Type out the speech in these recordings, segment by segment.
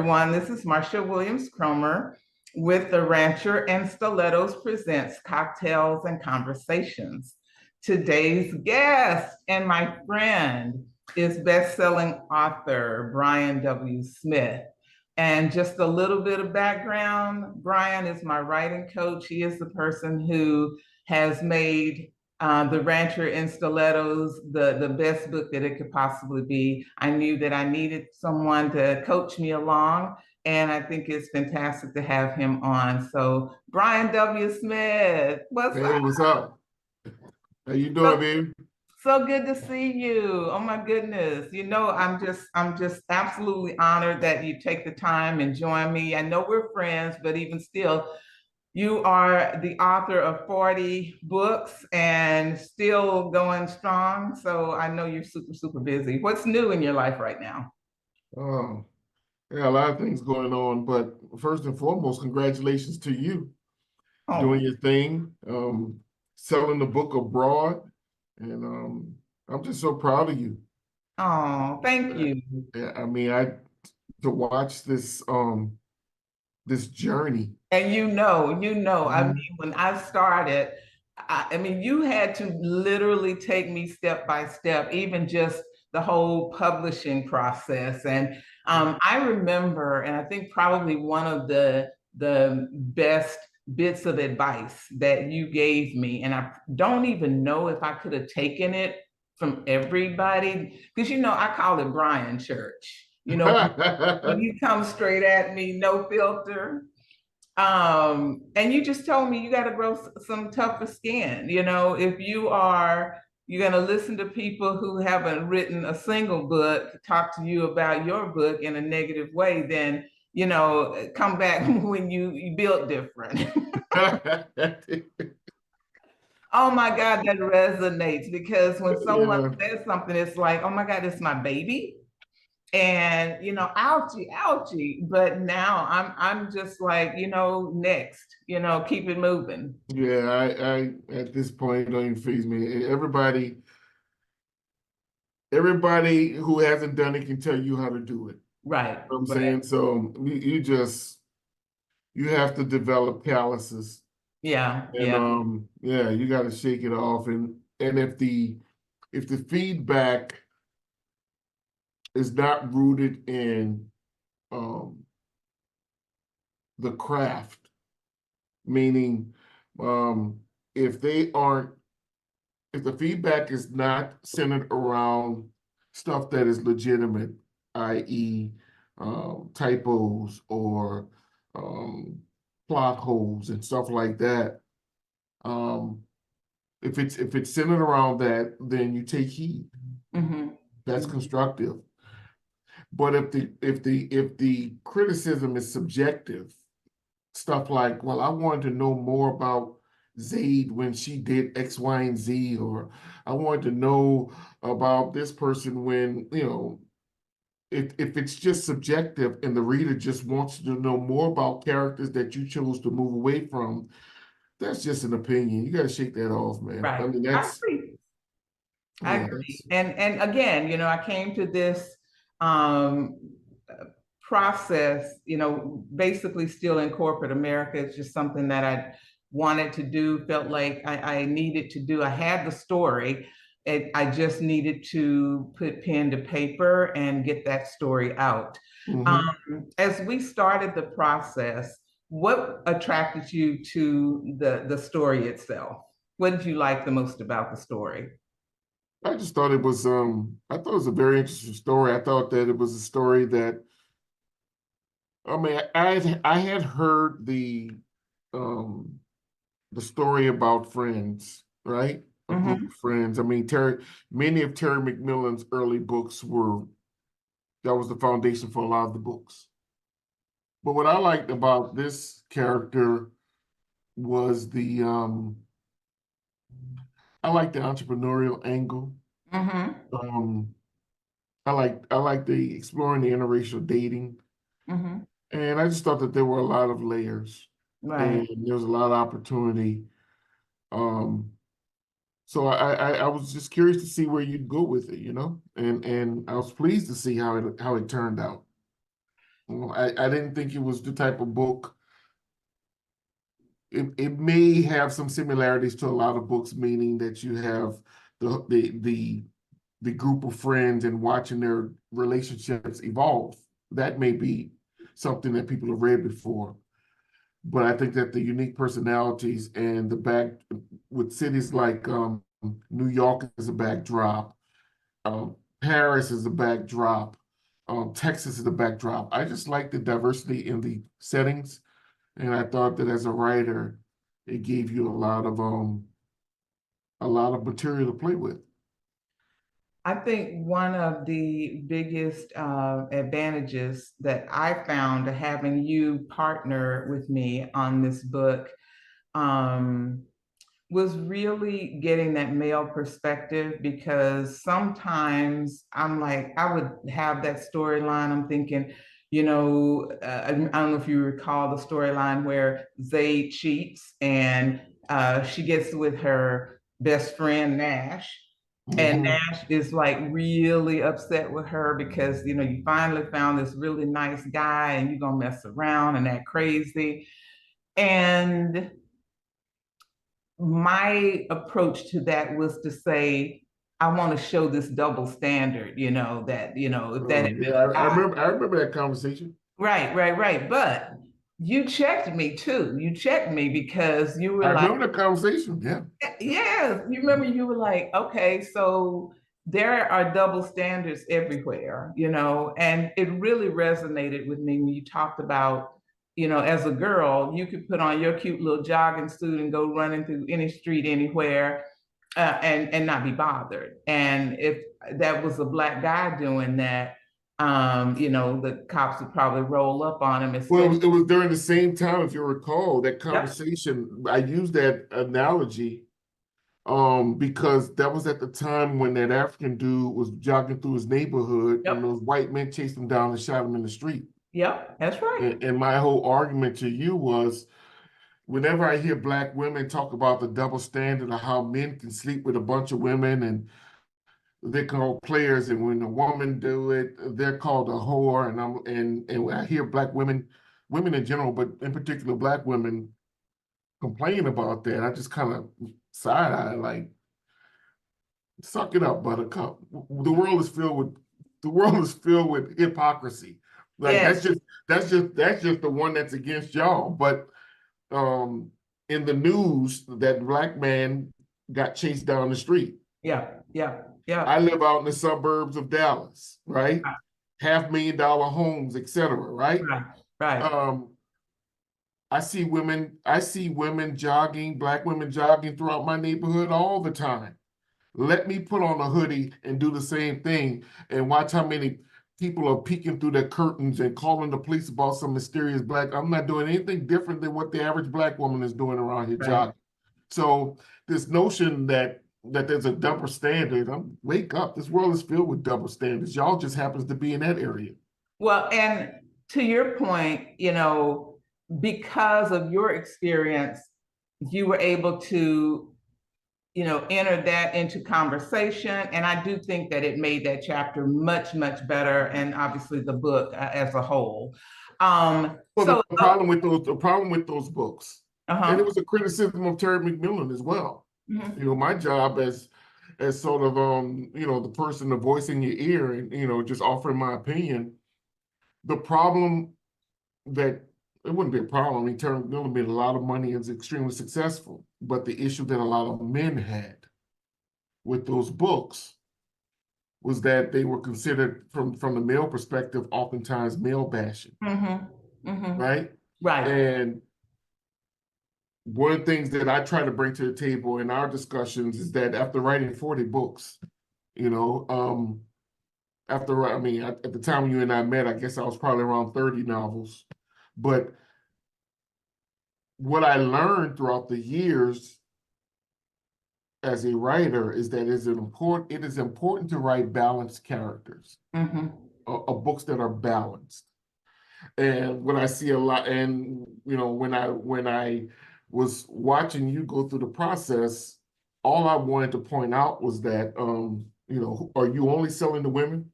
everyone. This is Marcia Williams Cromer with the Rancher and Stilettos Presents Cocktails and Conversations. Today's guest and my friend is best-selling author Brian W. Smith. And just a little bit of background, Brian is my writing coach. He is the person who has made The Rancher in Stilettos, the best book that it could possibly be. I knew that I needed someone to coach me along, and I think it's fantastic to have him on. So, Brian W. Smith, what's Hey, up? what's up? How you doing, So, baby? so good to see you. Oh my goodness. I'm just absolutely honored that you take the time and join me. I know we're friends, but even still, you are the author of 40 books and still going strong. So I know you're super, super busy. What's new in your life right now? Um, yeah, a lot of things going on, but first and foremost, congratulations to you doing Oh, your thing, selling the book abroad, and I'm just so proud of you. oh, thank Uh, you. yeah, I mean, I to watch this journey. And I mean, Mhm. when I started, I mean, you had to literally take me step by step, even just the whole publishing process. And I remember, and I think probably one of the best bits of advice that you gave me, and I don't even know if I could have taken it from everybody, because I call it Brian Church. When you come straight at me, no filter. And you just told me you got to grow some tougher skin. If you're going to listen to people who haven't written a single book talk to you about your book in a negative way, then, come back when you built different. Oh my God, that resonates because when someone Yeah, says something, it's like, oh my God, it's my baby. And ouchie, ouchie. But now I'm just like, next, keep it moving. yeah. I at this point don't even faze me. Everybody who hasn't done it can tell you how to do it. Right, Know what I'm right. saying? So you have to develop calluses, Yeah, and yeah, yeah, you got to shake it off. And if the feedback is not rooted in um the craft, meaning um if they aren't if the feedback is not centered around stuff that is legitimate, i.e., typos or um, plot holes and stuff like that. Um, if it's centered around that, then you take heed. hmm That's constructive. But if the criticism is subjective, stuff like, well, I wanted to know more about Zaid when she did X, Y, and Z, or I wanted to know about this person when, if it's just subjective and the reader just wants to know more about characters that you chose to move away from, that's just an opinion. You got to shake that off, man. I right. mean, I agree. I yeah, agree. And again, I came to this um process, basically still in corporate America. It's just something that I wanted to do, felt like I needed to do. I had the story. I just needed to put pen to paper and get that story out. hmm As we started the process, what attracted you to the story itself? What did you like the most about the story? I just thought it was a very interesting story. I thought that it was a story that, I mean, I had heard um the story about friends, right? A group Mm-hmm. of friends. I mean, many of Terry McMillan's early books that was the foundation for a lot of the books. But what I liked about this character was I like the entrepreneurial angle. Mm-hmm. Um, I like the exploring the interracial dating, Mm-hmm. and I just thought that there were a lot of layers Right. and there was a lot of opportunity. Um, So I was just curious to see where you'd go with it, and I was pleased to see how it turned out. I didn't think it was the type of book. It may have some similarities to a lot of books, meaning that you have the group of friends and watching their relationships evolve. That may be something that people have read before. But I think that the unique personalities and the back with cities like New York is a backdrop, Paris is a backdrop, Texas is a backdrop. I just like the diversity in the settings, and I thought that as a writer, it gave you a lot of material to play with. I think one of the biggest advantages that I found to having you partner with me on this book um, was really getting that male perspective, because sometimes I'm like, I would have that storyline. I'm thinking, I don't know if you recall the storyline where Zayd cheats and she gets with her best friend Nash. And Mm-hmm. Nash is like really upset with her because, you finally found this really nice guy and you're going to mess around and act crazy. And my approach to that was to say, I want to show this double standard, if that, Yeah, I remember that conversation. right, right, right. But you checked me too. You checked me because you were I like, remember the conversation. Yeah. yeah, you remember you were like, okay, so there are double standards everywhere, and it really resonated with me when you talked about, as a girl, you could put on your cute little jogging suit and go running through any street anywhere, and not be bothered. And if that was a black guy doing that, the cops would probably roll up on him, Well, especially. it was during the same time, if you recall, that Yep, conversation. I used that analogy because that was at the time when that African dude was jogging through his neighborhood and yep, those white men chased him down and shot him in the street. yep, that's right. And my whole argument to you was whenever I hear black women talk about the double standard of how men can sleep with a bunch of women and they're called players, and when a woman do it, they're called a whore. And when I hear black women, women in general, but in particular black women, complain about that, I just kind of side eye like, suck it up, buttercup. The world is filled with hypocrisy. Like Yeah, that's just the one that's against y'all. But um in the news, that black man got chased down the street. yeah, yeah, yeah. I live out in the suburbs of Dallas, right? $500,000 homes, etc. Right? Right, right, Um, I see women jogging, black women jogging throughout my neighborhood all the time. Let me put on a hoodie and do the same thing and watch how many people are peeking through their curtains and calling the police about some mysterious black. I'm not doing anything different than what the average black woman is doing around here right. jogging. So this notion that there's a double standard, wake up. This world is filled with double standards. Y'all just happens to be in that area. Well, and to your point, because of your experience, you were able to, enter that into conversation. And I do think that it made that chapter much, much better, and obviously the book as a whole. Um, Well, so, the problem with those books, and it uh-huh. was a criticism of Terry McMillan as well. Mhm. You know, my job as sort of the person, the voice in your ear, and just offering my opinion. The problem that it wouldn't be a problem. I mean, Terry McMillan made a lot of money and is extremely successful. But the issue that a lot of men had with those books was that they were considered from the male perspective, oftentimes male bashing, Mhm. Mhm. right? Right. And one of the things that I try to bring to the table in our discussions is that after writing 40 books, you know, I mean, at the time when you and I met, I guess I was probably around 30 novels. But what I learned throughout the years as a writer is that it is important to write balanced characters, Mhm. books that are balanced. And what I see a lot, and when I was watching you go through the process, all I wanted to point out was that are you only selling to women?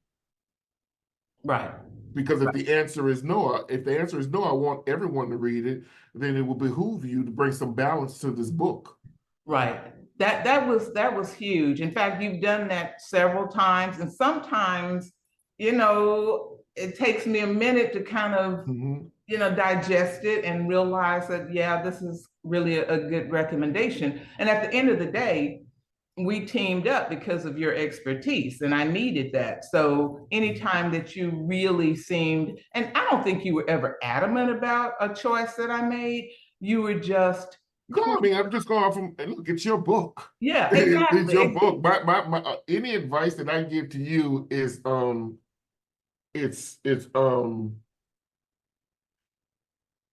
Right. Because if the answer is no, I want everyone to read it, then it will behoove you to bring some balance to this book. Right. That was huge. In fact, you've done that several times, and sometimes, it takes me a minute to kind of, Mhm. digest it and realize that, yeah, this is really a good recommendation. And at the end of the day, we teamed up because of your expertise, and I needed that. So anytime that you really seemed, and I don't think you were ever adamant about a choice that I made, you were just No, clear. I mean, I'm just going from, look, it's your book. Yeah, It's your exactly. book. Any advice that I give to you is, it's, it's, um,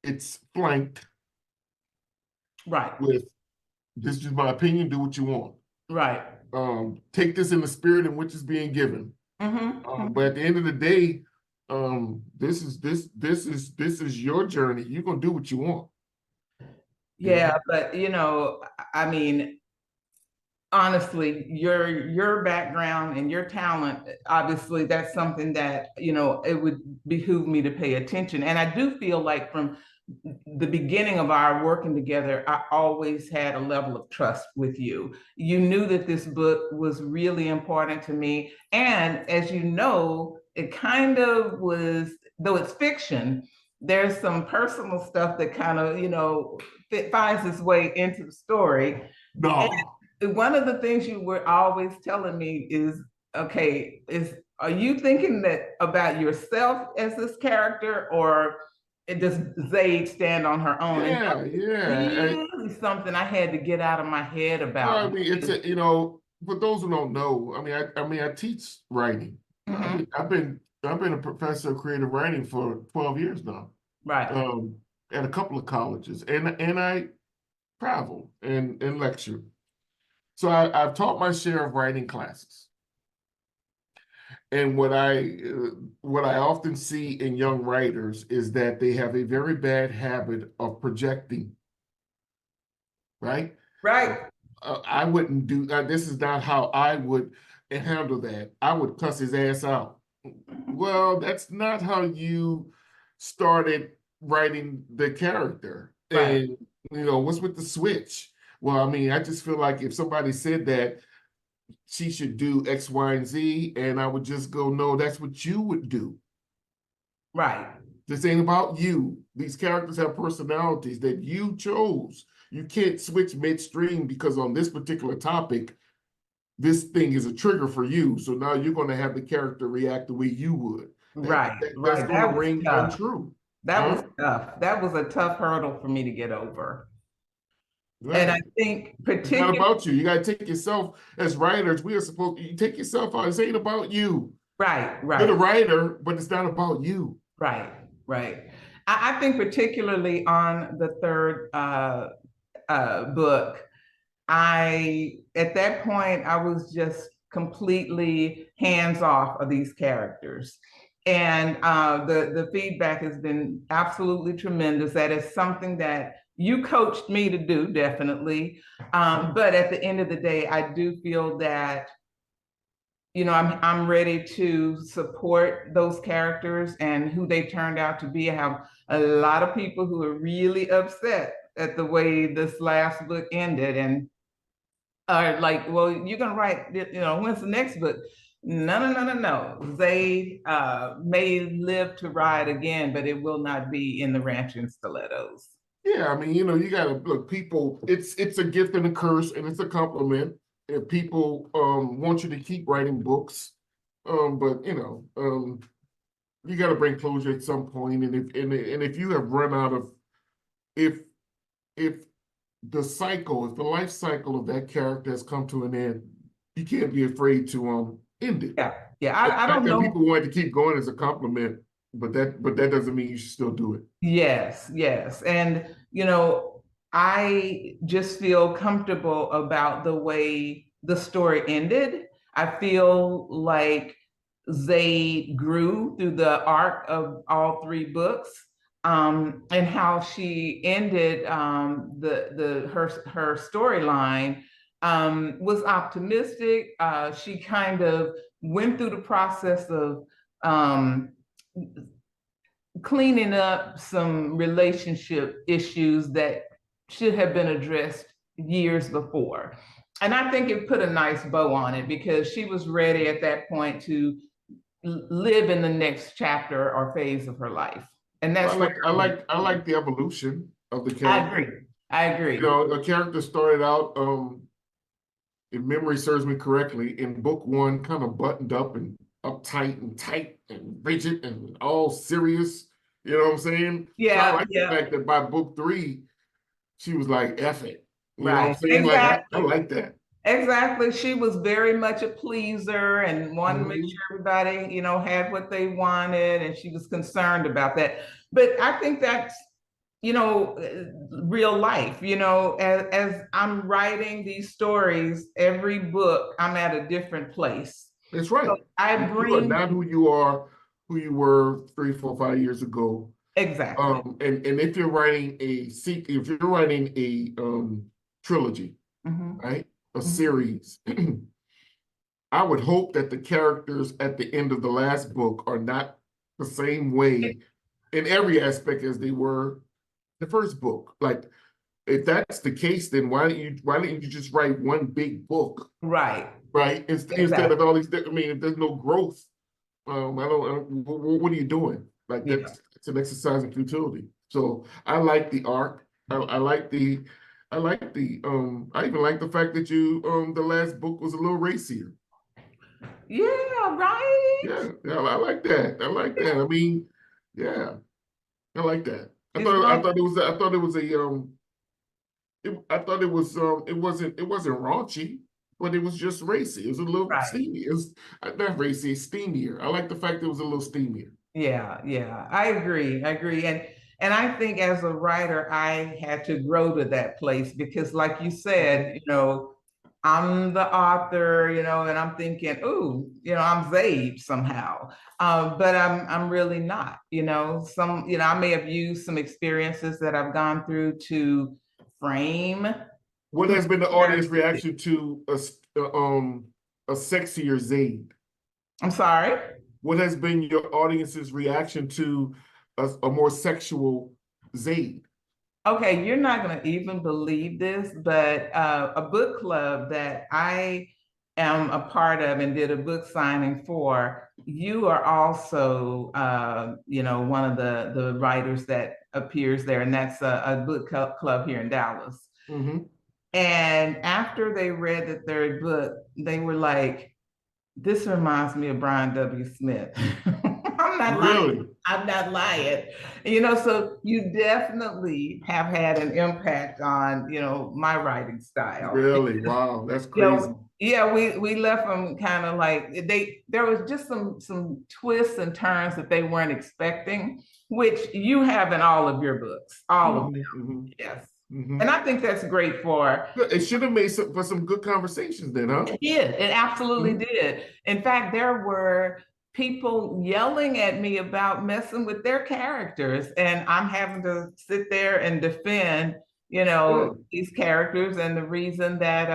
it's flanked Right, with, this is my opinion, do what you want. right. Take this in the spirit in which it's being given. But Hmm. at the end of the day, this is your journey. You're gonna do what you want, you Yeah, know? but I mean, honestly, your background and your talent, obviously, that's something that, it would behoove me to pay attention. And I do feel like from the beginning of our working together, I always had a level of trust with you. You knew that this book was really important to me. And as you know, it kind of was, though it's fiction, there's some personal stuff that kind of, finds its way into the story. No. And one of the things you were always telling me is, okay, are you thinking that about yourself as this character, or does Zayd stand on her own? And that Yeah, yeah. was really something I had to get out of my head Well, about. I mean, for those who don't know, I teach writing. Mhm. I've been a professor of creative writing for 12 years now, Right, um, at a couple of colleges, and I travel and lecture. So I've taught my share of writing classes. And what I often see in young writers is that they have a very bad habit of projecting, right? Uh, right, I wouldn't do this is not how I would handle that. I would cuss his ass out. Well, that's not how you started writing the character. right, And what's with the switch? Well, I mean, I just feel like if somebody said that she should do X, Y, and Z, and I would just go, no, that's what you would do. right, This ain't about you. These characters have personalities that you chose. You can't switch midstream because on this particular topic, this thing is a trigger for you. So now you're going to have the character react the way you would. right, That's right. going to That was ring tough. untrue. That was Huh? tough. That was a tough hurdle for me to get over. And I Right. think It's not particularly, about you. You got to take yourself as writers. We are supposed you take yourself out. This ain't about you. right, You're the right. writer, but it's not about you. Right, right. I think particularly on the third book, at that point I was just completely hands off of these characters, and the feedback has been absolutely tremendous. That is something that you coached me to do, definitely. But at the end of the day, I do feel that I'm ready to support those characters and who they turned out to be. I have a lot of people who are really upset at the way this last book ended, and are like, well, you're gonna write, when's the next book? No, no, no, no, no. They may live to ride again, but it will not be in the Ranch and Stilettos. Yeah, I mean, you gotta look, people, it's a gift and a curse, and it's a compliment. If people want you to keep writing books, but you gotta bring closure at some point. And if you have run out of if if if the life cycle of that character has come to an end, you can't be afraid to end it. Yeah, yeah. The I fact don't that know. people want to keep going is a compliment, but that doesn't mean you should still do it. Yes, yes. And, I just feel comfortable about the way the story ended. I feel like Zayd grew through the arc of all three books, and how she ended, her storyline, was optimistic. She kind of went through the process of, cleaning up some relationship issues that should have been addressed years before. And I think it put a nice bow on it because she was ready at that point to live in the next chapter or phase of her life. And Well, that's where I like the evolution of the I character. agree. I You agree. know, a character started out, if memory serves me correctly, in book one, kind of buttoned up and uptight and tight and rigid and all serious. You know what I'm saying? So I Yeah, like the yeah, fact that by book three, she was like, F it. You know what I'm right. saying? Like, I Exactly. like that. Exactly. She was very much a pleaser and wanted to make Mhm. sure everybody, had what they wanted, and she was concerned about that. But I think that's, real life. As I'm writing these stories, every book, I'm at a different place. That's So right. I You are bring not who you are, who you were 3, 4, 5 years ago. exactly. And if you're writing if you're writing a trilogy, Hmm. right, a Hmm. series, I would hope that the characters at the end of the last book are not the same way in every aspect as they were the first book. Like, if that's the case, then why don't you just write one big book, Right. right? Instead of Exactly. all these. I mean, if there's no growth, I don't. What are you doing? Like, Yeah. it's an exercise in futility. So I like the arc. I like the. I like the. I even like the fact that the last book was a little racier. Yeah. Right. Yeah, yeah, I like that. I like that. I mean, yeah, I like that. It's going. I thought it was a I thought it wasn't raunchy, but it was just racy. It was a little Right. steamy. It was not racy, steamier. I like the fact it was a little steamier. Yeah, yeah, I agree. I agree. And I think as a writer, I had to grow to that place because, like you Mhm. said, I'm the author, and I'm thinking, ooh, I'm Zabe somehow. But I'm really not, I may have used some experiences that I've gone through to frame What who has been the the audience character is. reaction to a sexier Zayd? I'm sorry. What has been your audience's reaction to a more sexual Zayd? Okay, you're not going to even believe this, but a book club that I am a part of and did a book signing for, you are also, one of the writers that appears there, and that's a book club here in Dallas. Hmm. And after they read the third book, they were like, this reminds me of Brian W. Smith. I'm not lying. Really, I'm not lying. So you definitely have had an impact on, my writing style. really, wow, that's You crazy. know, yeah, we left them kind of like there was just some twists and turns that they weren't expecting, which you have in all of your books, all of them. Hmm. Hmm. Yes. And Hmm. I think that's great for It should have made for some good conversations then, huh? it did. It absolutely Mhm. did. In fact, there were people yelling at me about messing with their characters, and I'm having to sit there and defend, Good. these characters and the reason that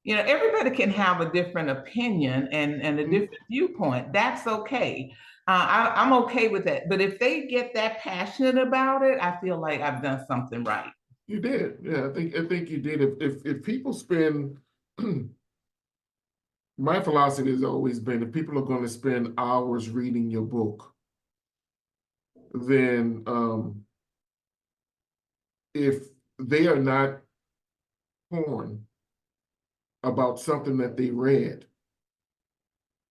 everybody can have a different opinion and a Mhm. different viewpoint. That's okay. I'm okay with that. But if they get that passionate about it, I feel like I've done something right. You did. Yeah, I think you did. If people spend my philosophy has always been if people are going to spend hours reading your book, then if they are not torn about something that they read,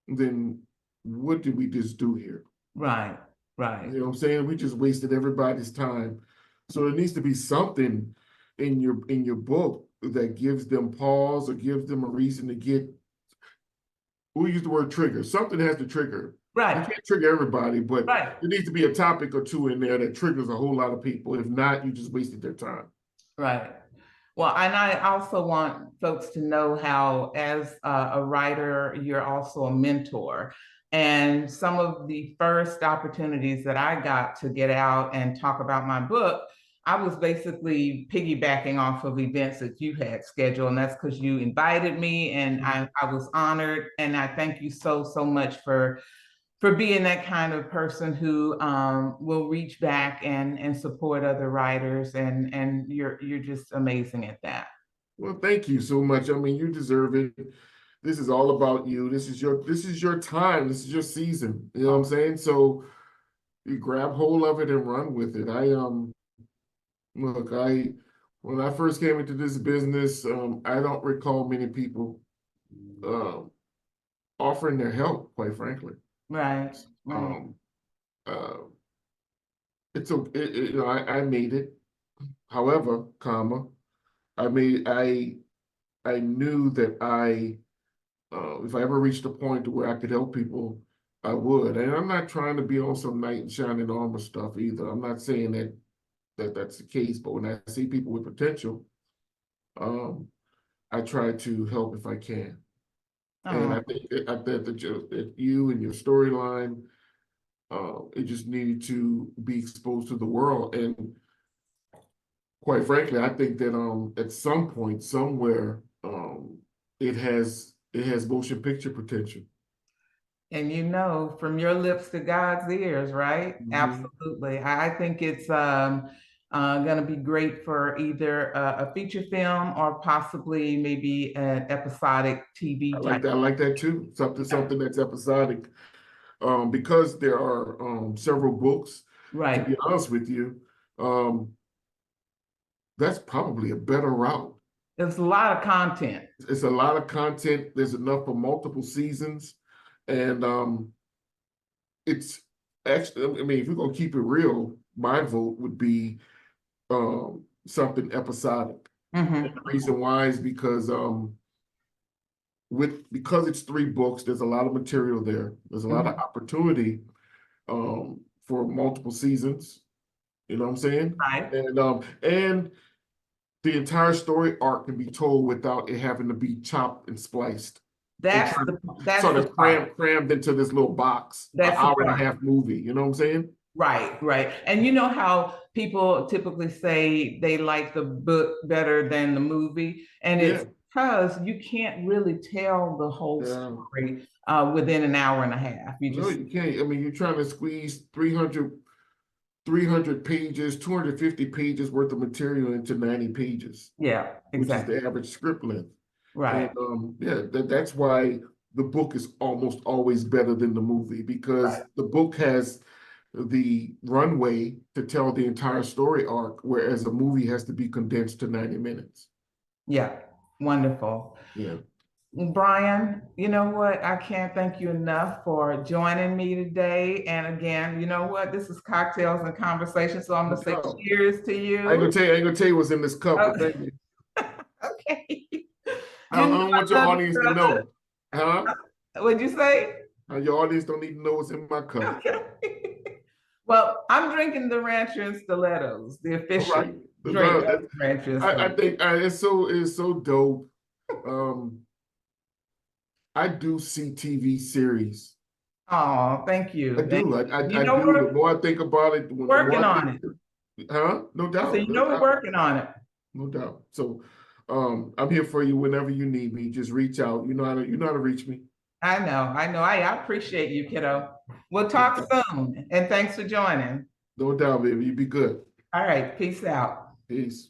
then what did we just do here? Right, You right, know what I'm saying? We just wasted everybody's time. So there needs to be something in your book that gives them pause or gives them a reason to get. We use the word trigger. Something has to trigger. You right, can't trigger everybody, but right. there needs to be a topic or two in there that triggers a whole lot of people. If not, you just wasted their time. Right. Well, and I also want folks to know how, as a writer, you're also a mentor. And some of the first opportunities that I got to get out and talk about my book, I was basically piggybacking off of events that you had scheduled. And that's because you invited me and Mhm. I was honored. And I thank you so, so much for for being that kind of person who will reach back and support other writers, and you're just amazing at that. Well, thank you so much. I mean, you deserve it. This is all about you. This is your time. This is your season. You know what I'm Oh, saying? So you grab hold of it and run with it. Look, I when I first came into this business, I don't recall many people um offering their help, quite frankly. right, right. Um, uh, you know, I made it. However, comma, I knew that if I ever reached a point to where I could help people, I would. And I'm not trying to be on some knight in shining armor stuff either. I'm not saying that that's the case, but when I see people with potential, um, I try to help if I can. And Oh, I think that you and your storyline, it just needed to be exposed to the world. And quite frankly, I think that at some point, somewhere, it has motion picture potential. and you know, from your lips to God's ears, right? Mhm. Absolutely. I think it's going to be great for either a feature film or possibly maybe an episodic TV type. I like that too. Something that's episodic. Because there are several books, to Right. be honest with you, um, that's probably a better route. There's a lot of content. It's a lot of content. There's enough for multiple seasons, and it's actually. I mean, if we're gonna keep it real, my vote would be something episodic. And Hmm. the reason why is because because it's three books, there's a lot of material there. There's a lot of Hmm. opportunity for multiple seasons. You know what I'm saying? Right. And the entire story arc can be told without it having to be chopped and spliced and That's trying the to that's sort the of part. crammed into this little box, an That's the hour and a part. half movie. You know what I'm saying? Right, right. And you know how people typically say they like the book better than the movie, and it's Yeah. because you can't really tell the whole Yeah. story within an hour and a half. You No, just, you can't. I mean, you're trying to squeeze 300 pages, 250 pages worth of material into 90 pages, yeah, which is exactly. the average script length. And Right, yeah, that's why the book is almost always better than the movie because right. the book has the runway to tell the entire story arc, whereas a movie has to be condensed to 90 minutes. Yeah, wonderful. Yeah. Brian, you know what? I can't thank you enough for joining me today. And again, you know what? This is Cocktails and Conversation. So I'm No going to say doubt. cheers to you. I ain't gonna tell you what's in this cup, but Okay. thank you. Okay. You know I don't want your I love audience you, to brother. know. Huh? What'd you say? Your audience don't need to know what's in my cup. Okay. Well, I'm drinking the Rancher and Stilettos, the All official right. drink of Rancher and I Stilettos. think it's so dope. Um, I do see TV series. Oh, thank I you. And do. you I know do. The we're more I think about it, the more working I on think, it. huh? I said, you No know we're doubt, working on it. no doubt. So, I'm here for you whenever you need me. Just reach out. You know how to reach me. I know, I know. I appreciate you, kiddo. We'll No talk doubt, soon. And thanks for joining. no doubt, baby. You be good. All right, peace out. Peace.